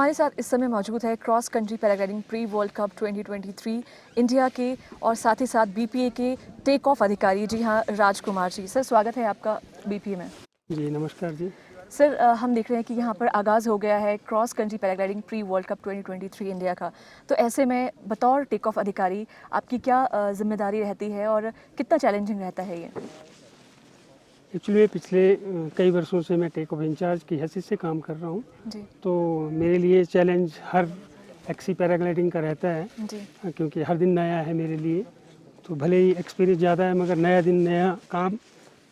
हमारे साथ इस समय मौजूद है cross country paragliding pre world cup 2023 India के और साथ ही साथ बीपीए के टेक ऑफ अधिकारी जी हाँ राजकुमार जी। सर स्वागत है आपका बीपीए में। जी नमस्कार जी। सर हम देख रहे हैं कि यहाँ पर आगाज़ हो गया है cross country paragliding pre world cup 2023 India का। तो ऐसे में बतौर टेक ऑफ अधिकारी आपकी क्या जिम्मेदारी रहती है और कितना चैलेंजिंग रहता है ये? एक्चुअली पिछले कई वर्षों से मैं टेक ऑफ इंचार्ज की हैसियत से काम कर रहा हूँ जी। तो मेरे लिए चैलेंज हर एक्सी पैराग्लाइडिंग का रहता है जी। क्योंकि हर दिन नया है मेरे लिए। तो भले ही एक्सपीरियंस ज़्यादा है मगर नया दिन नया काम।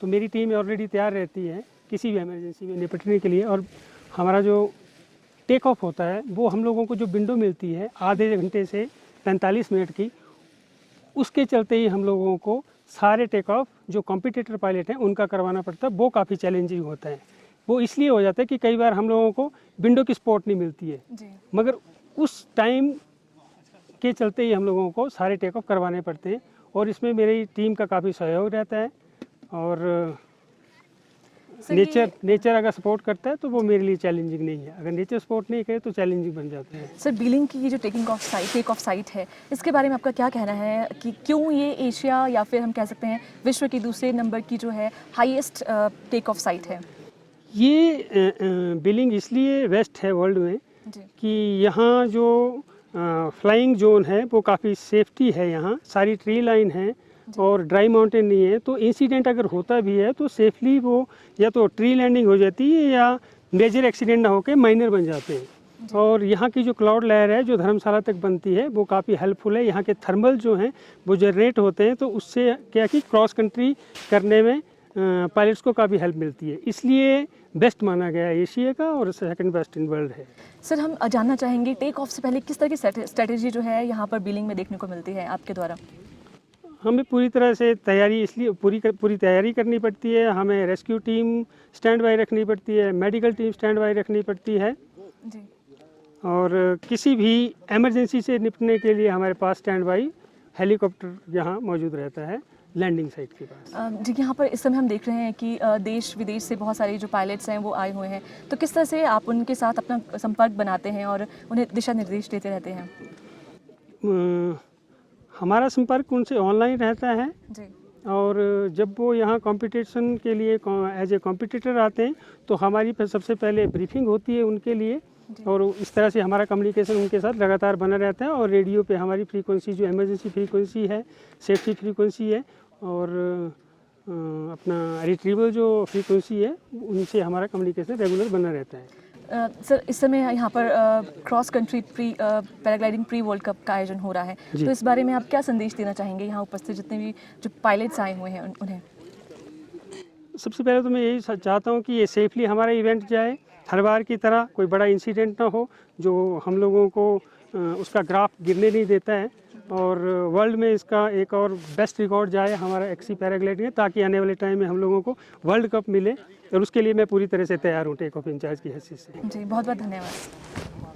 तो मेरी टीम ऑलरेडी तैयार रहती है किसी भी इमरजेंसी में निपटने के लिए। और हमारा जो टेक ऑफ होता है वो हम लोगों को जो विंडो मिलती है आधे घंटे से 45 मिनट की, उसके चलते ही हम लोगों को सारे टेक ऑफ जो कॉम्पिटिटर पायलट हैं उनका करवाना पड़ता है। वो काफ़ी चैलेंजिंग होता है। वो इसलिए हो जाता है कि कई बार हम लोगों को विंडो की स्पॉट नहीं मिलती है जी। मगर उस टाइम के चलते ही हम लोगों को सारे टेक ऑफ करवाने पड़ते हैं। और इसमें मेरी टीम का काफ़ी सहयोग रहता है और नेचर अगर सपोर्ट करता है तो वो मेरे लिए चैलेंजिंग नहीं है। अगर नेचर सपोर्ट नहीं करे तो चैलेंजिंग बन जाता है। सर बिलिंग की ये जो टेक ऑफ साइट है इसके बारे में आपका क्या कहना है कि क्यों ये एशिया या फिर हम कह सकते हैं विश्व की दूसरे नंबर की जो है हाईएस्ट टेक ऑफ साइट है? ये बिलिंग इसलिए बेस्ट है वर्ल्ड में कि यहाँ जो फ्लाइंग जोन है वो काफ़ी सेफ्टी है। यहाँ सारी ट्री लाइन है और ड्राई माउंटेन नहीं है। तो इंसिडेंट अगर होता भी है तो सेफली वो या तो ट्री लैंडिंग हो जाती है या मेजर एक्सीडेंट ना होकर माइनर बन जाते हैं। और यहाँ की जो क्लाउड लेयर है जो धर्मशाला तक बनती है वो काफ़ी हेल्पफुल है। यहाँ के थर्मल जो हैं वो जनरेट होते हैं तो उससे क्या कि क्रॉस कंट्री करने में पायलट्स को काफ़ी हेल्प मिलती है। इसलिए बेस्ट माना गया एशिया का और सेकंड बेस्ट इन वर्ल्ड है। सर हम जानना चाहेंगे टेक ऑफ से पहले किस तरह की स्ट्रेटेजी जो है यहाँ पर बिलिंग में देखने को मिलती है आपके द्वारा? हमें पूरी तरह से तैयारी इसलिए पूरी तैयारी करनी पड़ती है। हमें रेस्क्यू टीम स्टैंड बाई रखनी पड़ती है, मेडिकल टीम स्टैंड बाई रखनी पड़ती है जी। और किसी भी इमरजेंसी से निपटने के लिए हमारे पास स्टैंड बाई हेलीकॉप्टर यहाँ मौजूद रहता है लैंडिंग साइट के पास। जी यहाँ पर इस समय हम देख रहे हैं कि देश विदेश से बहुत सारे जो पायलट्स हैं वो आए हुए हैं। तो किस तरह से आप उनके साथ अपना संपर्क बनाते हैं और उन्हें दिशा निर्देश देते रहते हैं? हमारा संपर्क उनसे ऑनलाइन रहता है जी। और जब वो यहाँ कंपटीशन के लिए एज ए कॉम्पिटिटर आते हैं तो हमारी सबसे पहले ब्रीफिंग होती है उनके लिए और इस तरह से हमारा कम्युनिकेशन उनके साथ लगातार बना रहता है। और रेडियो पे हमारी फ्रीक्वेंसी जो इमरजेंसी फ्रीक्वेंसी है, सेफ्टी फ्रीक्वेंसी है और अपना रिट्रीवल जो फ्रीक्वेंसी है उनसे हमारा कम्युनिकेशन रेगुलर बना रहता है। सर इस समय यहाँ पर cross country paragliding pre world cup का आयोजन हो रहा है तो इस बारे में आप क्या संदेश देना चाहेंगे यहाँ उपस्थित जितने भी जो पायलट्स आए हुए हैं उन्हें? सबसे पहले तो मैं यही चाहता हूँ कि ये सेफली हमारा इवेंट जाए, हर बार की तरह कोई बड़ा इंसिडेंट ना हो जो हम लोगों को उसका ग्राफ गिरने नहीं देता है। और वर्ल्ड में इसका एक और बेस्ट रिकॉर्ड जाए हमारा एक्सी पैराग्लाइडिंग ताकि आने वाले टाइम में हम लोगों को वर्ल्ड कप मिले और उसके लिए मैं पूरी तरह से तैयार हूँ टेक ऑफ इंचार्ज की हैसियत से। जी बहुत बहुत धन्यवाद।